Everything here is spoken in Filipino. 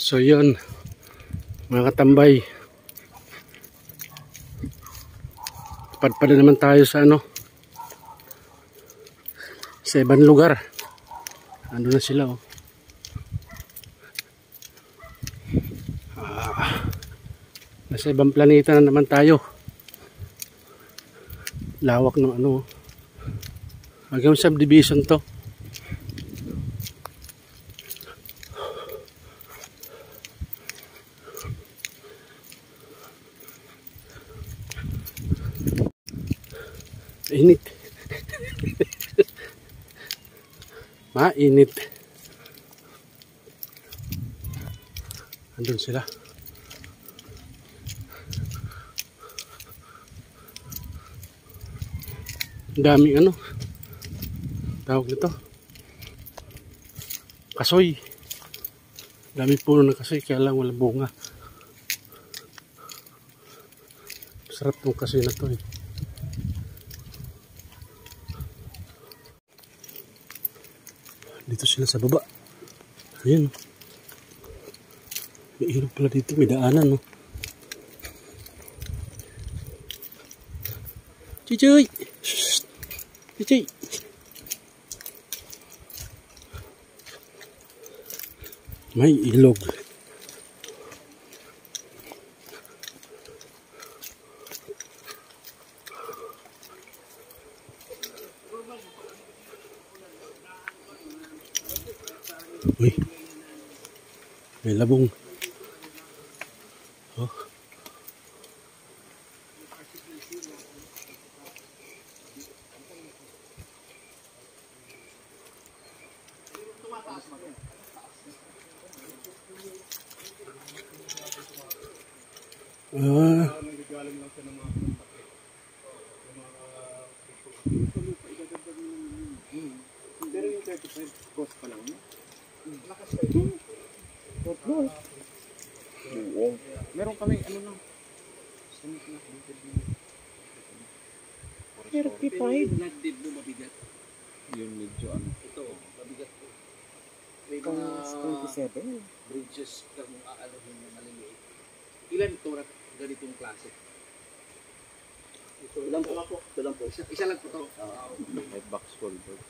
So yun, mga katambay, padpada naman tayo sa sa ibang lugar. Ano na sila nasa ibang planeta na naman tayo. Lawak ng hanggang subdivision to. Init. Mainit. Andun sila. Daming tawag nito, kasoy. Dami puno ng kasoy, kaya lang wala bunga. Sarap tong kasoy na to Dito sila sa baba. Ayun. May ilog pala dito, may daanan Chichoy! Chichoy! May ilog. Uy, may labong. Pero yung 35 cost pa lang lakas meron kami lang 35 nagdib mo mabigat yun medyo ito mabigat po may mga 27 bridges kung aalahin na maliliit. Ilan ito ganitong klase? Ito lang po. Isa lang po ito. May box culvert.